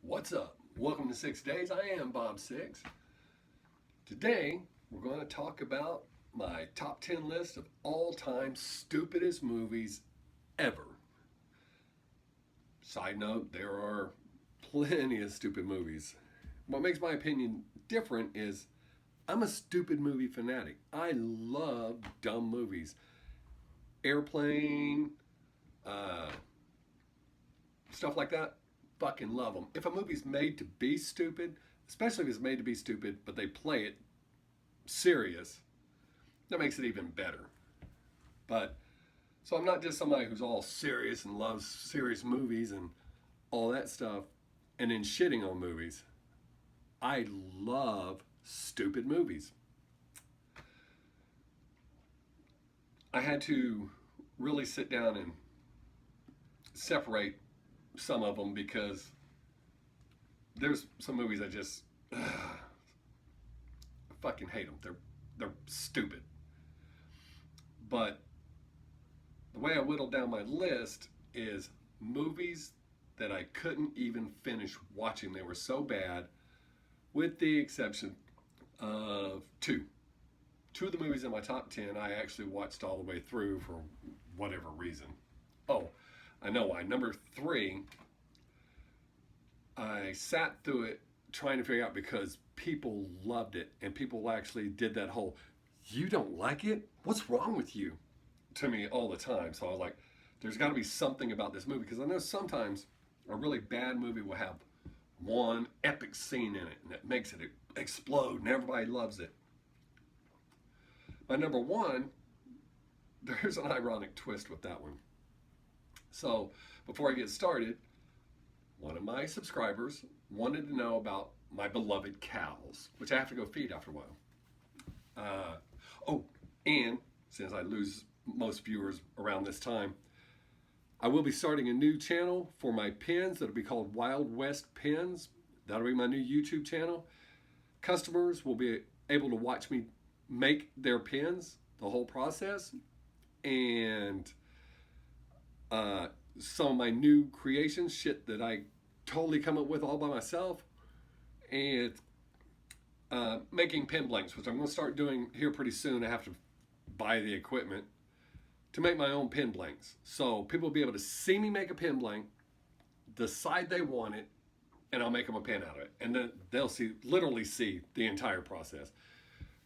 What's up? Welcome to Sixx Daze. I am Bob Sixx. Today, we're going to talk about my top 10 list of all-time stupidest movies ever. Side note, there are plenty of stupid movies. What makes my opinion different is I'm a stupid movie fanatic. I love dumb movies. Airplane, uh, stuff like that. Fucking love them. If a movie's made to be stupid, especially if it's made to be stupid, but they play it serious, that makes it even better. But so I'm not just somebody who's all serious and loves serious movies and all that stuff and then shitting on movies. I love stupid movies. I had to really sit down and separate some of them because there's some movies I just fucking hate them. They're stupid. But the way I whittled down my list is movies that I couldn't even finish watching. They were so bad, with the exception of two. Two of the movies in my top 10 I actually watched all the way through for whatever reason. Oh, I know why. Number 3, I sat through it trying to figure out because people loved it and people actually did that whole, you don't like it? What's wrong with you? To me all the time. So I was like, there's got to be something about this movie because I know sometimes a really bad movie will have one epic scene in it and it makes it explode and everybody loves it. My number 1, there's an ironic twist with that one. So before I get started, one of my subscribers wanted to know about my beloved cows, which I have to go feed after a while. And since I lose most viewers around this time, I will be starting a new channel for my pins that'll be called Wild West Pins. That'll be my new YouTube channel. Customers will be able to watch me make their pins, the whole process, and some of my new creations, shit that I totally come up with all by myself, and making pin blanks, which I'm going to start doing here pretty soon. I have to buy the equipment to make my own pin blanks. So people will be able to see me make a pin blank, decide they want it, and I'll make them a pin out of it. And then they'll literally see the entire process.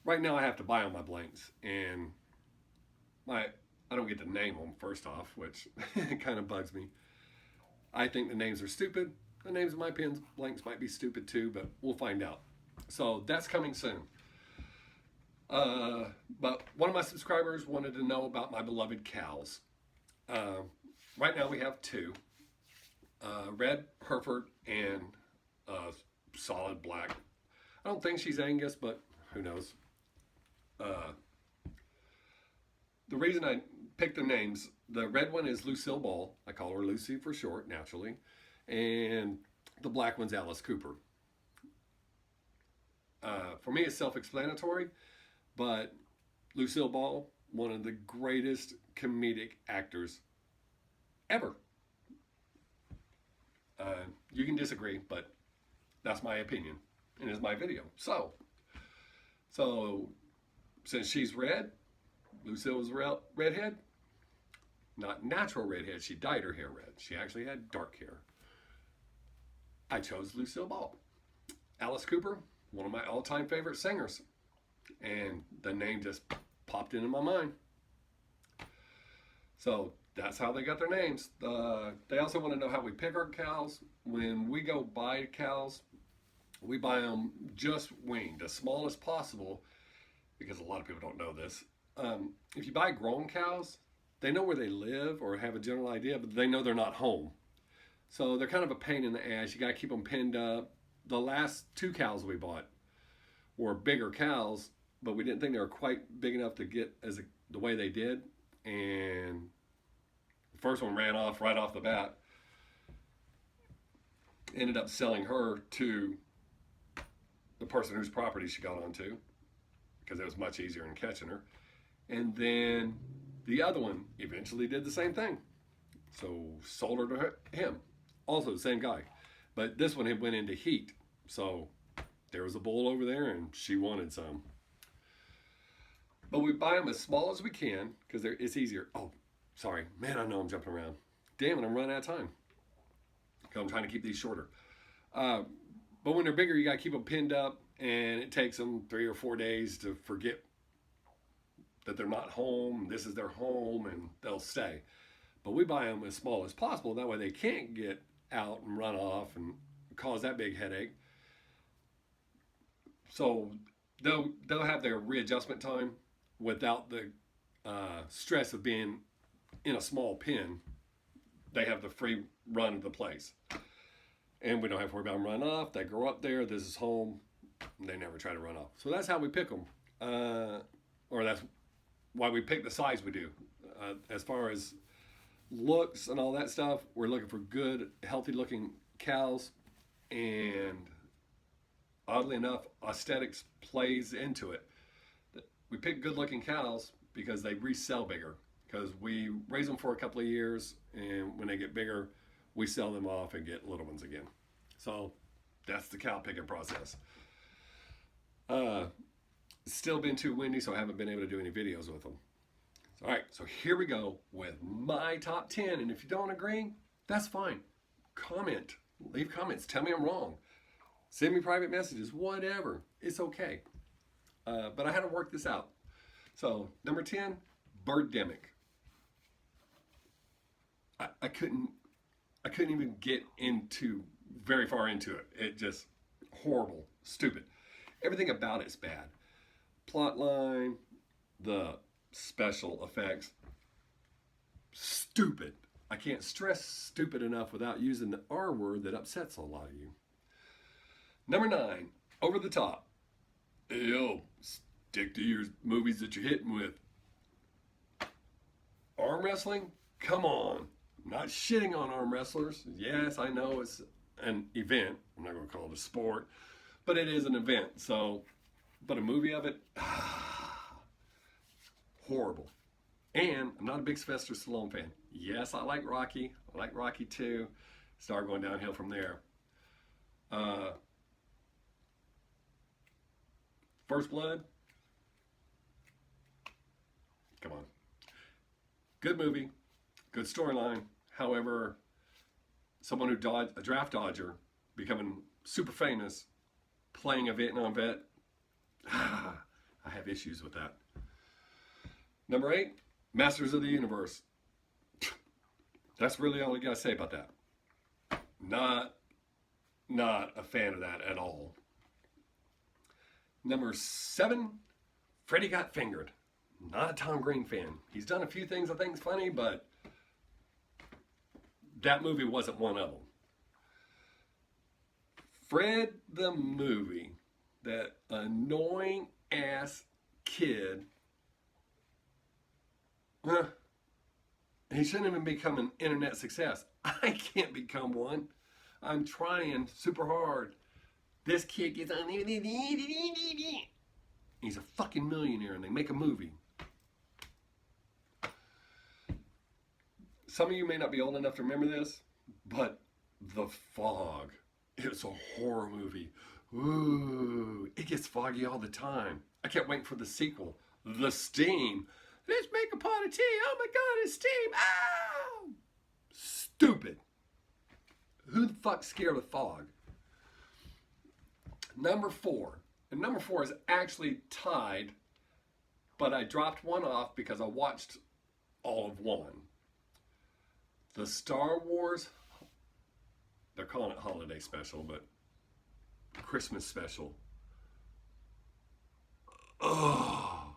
Right now I have to buy all my blanks, and I don't get to name them first off, which kind of bugs me. I think the names are stupid. The names of my pin blanks might be stupid too, but we'll find out. So that's coming soon. But one of my subscribers wanted to know about my beloved cows. Right now we have 2. Red Hereford and solid black. I don't think she's Angus, but who knows. The reason I picked the names, the red one is Lucille Ball. I call her Lucy for short, naturally. And the black one's Alice Cooper. For me, it's self-explanatory, but Lucille Ball, one of the greatest comedic actors ever. You can disagree, but that's my opinion, and it's my video. So since she's red, Lucille was a redhead. Not natural redhead. She dyed her hair red. She actually had dark hair. I chose Lucille Ball. Alice Cooper, one of my all-time favorite singers. And the name just popped into my mind. So that's how they got their names. They also want to know how we pick our cows. When we go buy cows, we buy them just weaned, as small as possible, because a lot of people don't know this. If you buy grown cows, they know where they live or have a general idea, but they know they're not home. So they're kind of a pain in the ass. You got to keep them pinned up. The last 2 cows we bought were bigger cows, but we didn't think they were quite big enough to get the way they did. And the first one ran off right off the bat. Ended up selling her to the person whose property she got onto because it was much easier in catching her. And then the other one eventually did the same thing. So sold her to him. Also the same guy. But this one had went into heat. So there was a bowl over there and she wanted some. But we buy them as small as we can because it's easier. Oh, sorry. Man, I know I'm jumping around. Damn it, I'm running out of time. I'm trying to keep these shorter. But when they're bigger, you got to keep them pinned up, and it takes them 3 or 4 days to forget that they're not home. This is their home, and they'll stay. But we buy them as small as possible. That way they can't get out and run off and cause that big headache. So they'll have their readjustment time without the stress of being in a small pen. They have the free run of the place. And we don't have to worry about them running off. They grow up there. This is home. They never try to run off. So that's how we pick them. Or that's why we pick the size we do. As far as looks and all that stuff, we're looking for good, healthy-looking cows. And oddly enough, aesthetics plays into it. We pick good-looking cows because they resell bigger. Because we raise them for a couple of years, and when they get bigger, we sell them off and get little ones again. So that's the cow picking process. It's still been too windy, so I haven't been able to do any videos with them. All right, so here we go with my top 10. And if you don't agree, that's fine. Comment. Leave comments. Tell me I'm wrong. Send me private messages. Whatever. It's okay. But I had to work this out. So number 10, Birdemic. I couldn't even get into very far into it. It just horrible, stupid. Everything about it's bad. Plot line, the special effects, stupid. I can't stress stupid enough without using the R word that upsets a lot of you. Number 9, Over the Top. Yo, stick to your movies that you're hitting with. Arm wrestling? Come on. I'm not shitting on arm wrestlers. Yes, I know it's an event. I'm not going to call it a sport, but it is an event. So, but a movie of it, horrible. And I'm not a big Sylvester Stallone fan. Yes, I like Rocky. I like Rocky 2. Start going downhill from there. First Blood. Come on. Good movie. Good storyline. However, someone who dodged a draft dodger, becoming super famous, playing a Vietnam vet, I have issues with that. Number 8, Masters of the Universe. That's really all I gotta say about that. Not a fan of that at all. Number 7, Freddy Got Fingered. Not a Tom Green fan. He's done a few things I think is funny, but that movie wasn't one of them. Fred the movie, that annoying ass kid, he shouldn't even become an internet success. I can't become one. I'm trying super hard. This kid gets on. He's a fucking millionaire and they make a movie. Some of you may not be old enough to remember this, but The Fog. It's a horror movie. Ooh, it gets foggy all the time. I kept waiting for the sequel, The Steam. Let's make a pot of tea. Oh my God, it's steam. Ow! Stupid. Who the fuck's scared of fog? Number 4. And number 4 is actually tied, but I dropped one off because I watched all of one. The Star Wars, they're calling it holiday special, but Christmas special. Oh,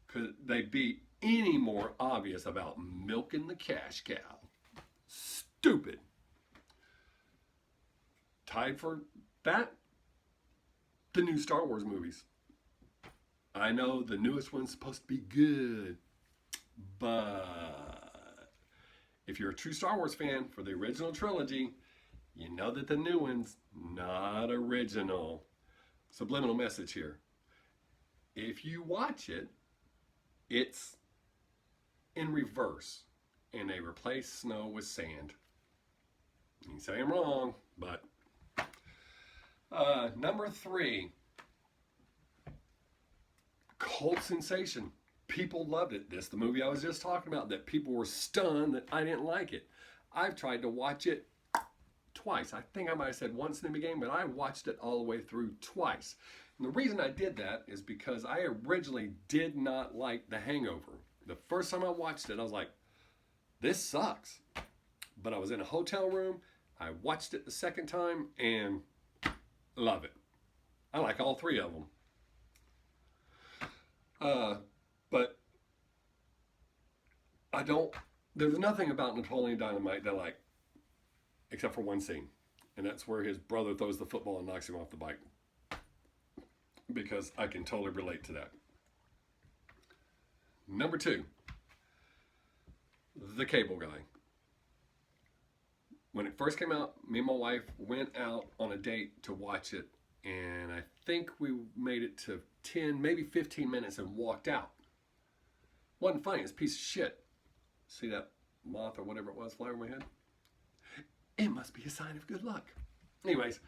could they be any more obvious about milking the cash cow? Stupid. Tied for that, the new Star Wars movies. I know the newest one's supposed to be good, but if you're a true Star Wars fan for the original trilogy, you know that the new one's not original. Subliminal message here. If you watch it, it's in reverse, and they replace snow with sand. You say I'm wrong, but Number 3, cult sensation. People loved it. This is the movie I was just talking about, that people were stunned that I didn't like it. I've tried to watch it twice. I think I might have said once in the beginning, but I watched it all the way through twice. And the reason I did that is because I originally did not like The Hangover. The first time I watched it, I was like, this sucks. But I was in a hotel room. I watched it the second time and love it. I like all 3 of them. But there's nothing about Napoleon Dynamite that I like, except for one scene. And that's where his brother throws the football and knocks him off the bike. Because I can totally relate to that. Number 2, The Cable Guy. When it first came out, me and my wife went out on a date to watch it. And I think we made it to 10, maybe 15 minutes and walked out. Wasn't funny. It's a piece of shit. See that moth or whatever it was fly over my head? It must be a sign of good luck. Anyways,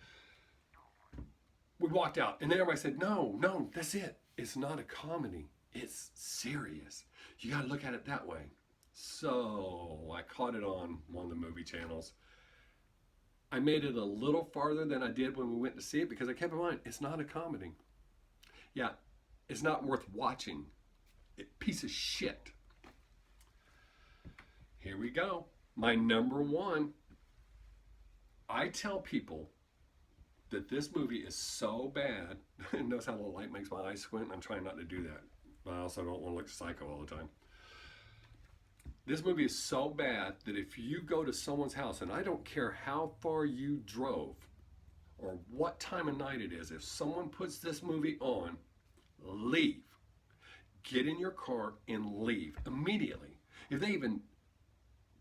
we walked out. And then everybody said, no, that's it. It's not a comedy. It's serious. You got to look at it that way. So I caught it on one of the movie channels. I made it a little farther than I did when we went to see it because I kept in mind, it's not a comedy. Yeah, it's not worth watching. Piece of shit. Here we go. My number 1. I tell people that this movie is so bad. Notice how the light makes my eyes squint? I'm trying not to do that. But I also don't want to look psycho all the time. This movie is so bad that if you go to someone's house, and I don't care how far you drove or what time of night it is, if someone puts this movie on, leave. Get in your car and leave immediately. If they even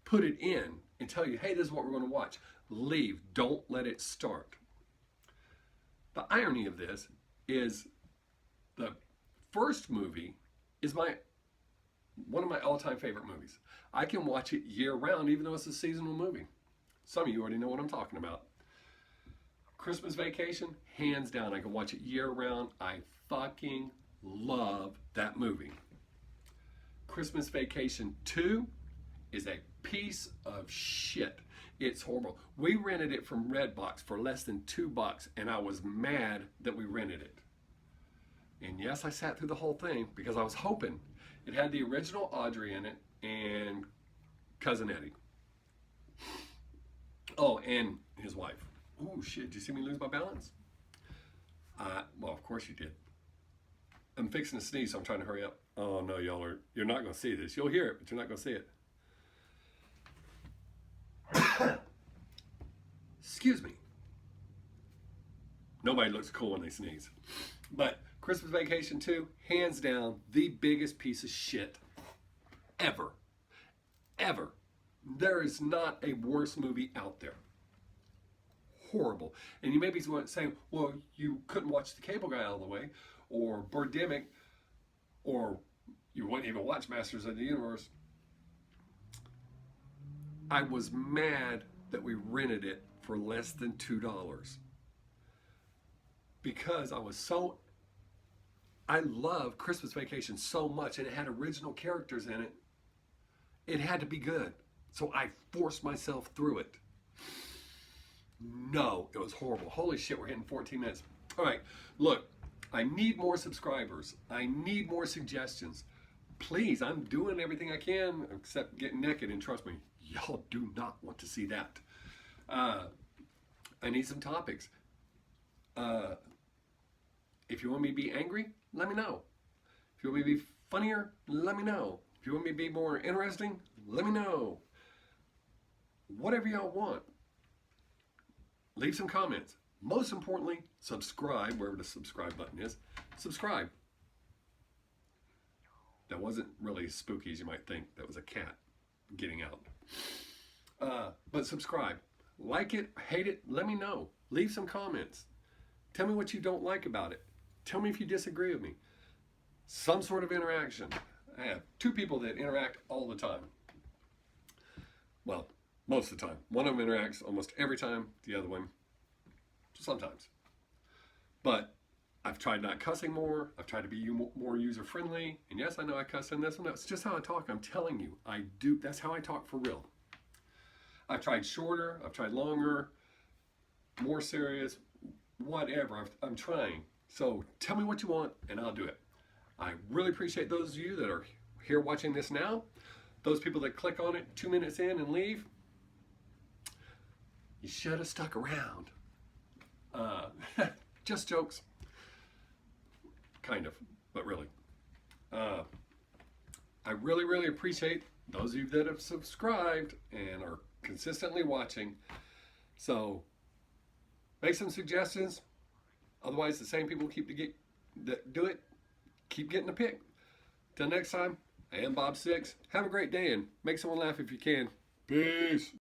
put it in and tell you, hey, this is what we're going to watch, leave. Don't let it start. The irony of this is the first movie is one of my all-time favorite movies. I can watch it year-round, even though it's a seasonal movie. Some of you already know what I'm talking about. Christmas Vacation, hands down, I can watch it year-round. I fucking love that movie. Christmas Vacation 2 is a piece of shit. It's horrible. We rented it from Redbox for less than $2, and I was mad that we rented it. And yes, I sat through the whole thing because I was hoping. It had the original Audrey in it and Cousin Eddie. Oh, and his wife. Oh, shit. Did you see me lose my balance? Well, of course you did. I'm fixing to sneeze, so I'm trying to hurry up. Oh, no, you're not going to see this. You'll hear it, but you're not going to see it. Excuse me. Nobody looks cool when they sneeze. But Christmas Vacation 2, hands down, the biggest piece of shit ever. Ever. There is not a worse movie out there. Horrible. And you may be saying, well, you couldn't watch The Cable Guy all the way, or Birdemic, or you wouldn't even watch Masters of the Universe. I was mad that we rented it for less than $2. Because I love Christmas Vacation so much, and it had original characters in it. It had to be good. So I forced myself through it. No, it was horrible. Holy shit, we're hitting 14 minutes. All right, look, I need more subscribers. I need more suggestions. Please, I'm doing everything I can except getting naked, and trust me, y'all do not want to see that. I need some topics. If you want me to be angry, let me know. If you want me to be funnier, let me know. If you want me to be more interesting, let me know. Whatever y'all want. Leave some comments. Most importantly, subscribe, wherever the subscribe button is. Subscribe. That wasn't really as spooky as you might think. That was a cat getting out. But subscribe. Like it, hate it, let me know. Leave some comments. Tell me what you don't like about it. Tell me if you disagree with me. Some sort of interaction. I have 2 people that interact all the time. Well, most of the time. One of them interacts almost every time. The other one, sometimes. But I've tried not cussing more. I've tried to be more user friendly. And yes, I know I cuss in this one. That's just how I talk. I'm telling you, I do. That's how I talk for real. I've tried shorter. I've tried longer, more serious, whatever. I'm trying. So tell me what you want, and I'll do it. I really appreciate those of you that are here watching this now. Those people that click on it 2 minutes in and leave, you should have stuck around. Just jokes. Kind of, but really. I really, really appreciate those of you that have subscribed and are consistently watching. So make some suggestions. Otherwise, the same people that do it keep getting the pick. Till next time, I am Bob Sixx. Have a great day and make someone laugh if you can. Peace.